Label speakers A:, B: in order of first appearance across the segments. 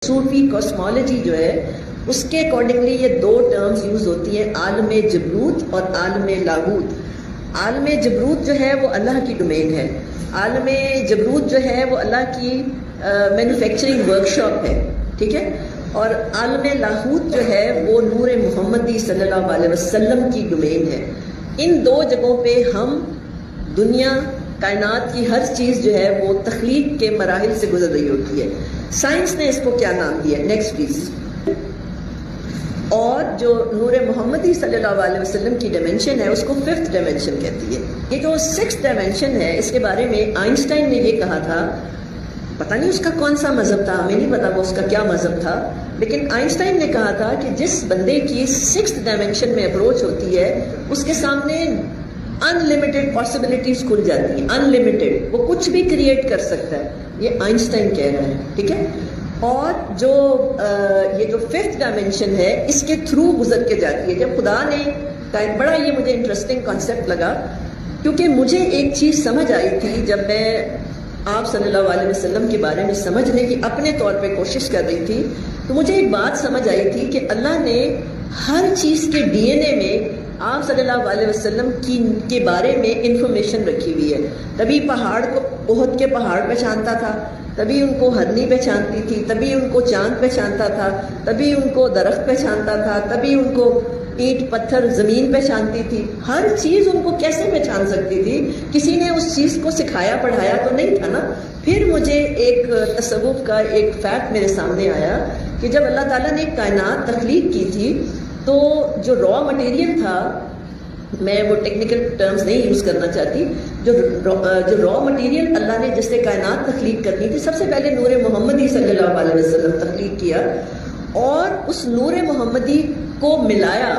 A: صوفی cosmology جو ہے اس کے اکارڈنگلی یہ دو ٹرمز یوز ہوتی ہیں، عالم جبروت اور عالم لاہوت۔ عالم جبروت جو ہے وہ اللہ کی ڈومین ہے، عالم جبروت جو ہے وہ اللہ کی مینوفیکچرنگ ورکشاپ ہے، ٹھیک ہے، اور عالم لاہوت جو ہے وہ نور محمدی صلی اللہ علیہ وسلم کی ڈومین ہے۔ ان دو جگہوں پہ ہم دنیا کائنات کی ہر چیز جو ہے وہ تخلیق کے مراحل سے گزر رہی ہوتی ہے۔ سائنس نے اس کو کیا نام دیا؟ Next please. اور جو نور محمدی صلی اللہ علیہ وسلم کی ڈائمینشن ہے اس کو ففتھ ڈائمینشن کہتی ہے۔ یہ جو سکس ڈائمینشن ہے اس کے بارے میں آئنسٹائن نے یہ کہا تھا، پتہ نہیں اس کا کون سا مذہب تھا، ہمیں نہیں پتا وہ اس کا کیا مذہب تھا، لیکن آئنسٹائن نے کہا تھا کہ جس بندے کی سکس ڈائمینشن میں اپروچ ہوتی ہے اس کے سامنے انلمیٹڈ پاسبلٹیز کھل جاتی ہیں، انلمیٹڈ، وہ کچھ بھی کریٹ کر سکتا ہے، یہ آئنسٹائن کہہ رہا ہے، ٹھیک ہے۔ اور جو یہ جو ففتھ ڈائمینشن ہے اس کے تھرو گزر کے جاتی ہے۔ جب خدا نے بڑا یہ مجھے انٹرسٹنگ کانسیپٹ لگا، کیونکہ مجھے ایک چیز سمجھ آئی تھی جب میں آپ صلی اللہ علیہ وسلم کے بارے میں سمجھنے کی اپنے طور پہ کوشش کر رہی تھی، تو مجھے ایک بات سمجھ آئی تھی کہ اللہ نے ہر چیز کے ڈی این اے میں آپ صلی اللہ علیہ وسلم کے بارے میں انفارمیشن رکھی ہوئی ہے۔ تبھی پہاڑ کو احد کے پہاڑ پہچانتا تھا، تبھی ان کو ہرنی پہچانتی تھی، تبھی ان کو چاند پہچانتا تھا، تبھی ان کو درخت پہچانتا تھا، تبھی ان کو اینٹ پتھر زمین پہچانتی تھی۔ ہر چیز ان کو کیسے پہچان سکتی تھی؟ کسی نے اس چیز کو سکھایا پڑھایا تو نہیں تھا نا۔ پھر مجھے ایک تصوف کا ایک فیکٹ میرے سامنے آیا کہ جب اللہ تعالیٰ نے کائنات تخلیق کی تھی تو جو را مٹیریل تھا، میں وہ ٹیکنیکل ٹرمز نہیں یوز کرنا چاہتی، جو را مٹیریل اللہ نے جس سے کائنات تخلیق کرنی تھی، سب سے پہلے نور محمدی صلی اللہ علیہ وسلم تخلیق کیا اور اس نور محمدی کو ملایا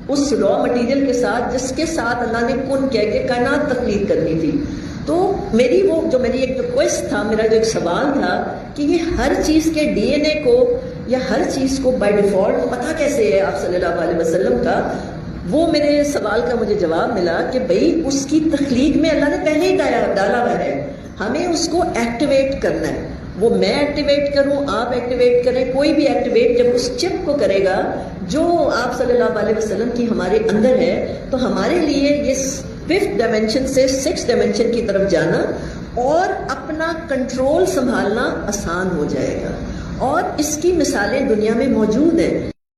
A: اس را مٹیریل کے ساتھ جس کے ساتھ اللہ نے کن کہہ کے کائنات تخلیق کرنی تھی۔ تو میری ایک جو کوئسٹ تھا، میرا جو ایک سوال تھا کہ یہ ہر چیز کے ڈی این اے کو یا ہر چیز کو بائی ڈیفالٹ پتہ کیسے ہے آپ صلی اللہ علیہ وسلم کا، وہ میرے سوال کا مجھے جواب ملا کہ بھئی اس کی تخلیق میں اللہ نے پہلے ہی ڈالا ہوا ہے، ہمیں اس کو ایکٹیویٹ کرنا ہے۔ وہ میں ایکٹیویٹ کروں، آپ ایکٹیویٹ کریں، کوئی بھی ایکٹیویٹ جب اس چپ کو کرے گا جو آپ صلی اللہ علیہ وسلم کی ہمارے اندر ہے، تو ہمارے لیے یہ ففتھ ڈائمینشن سے سکس ڈائمینشن کی طرف جانا اور اپنا کنٹرول سنبھالنا آسان ہو جائے گا۔ اور اس کی مثالیں دنیا میں موجود ہیں۔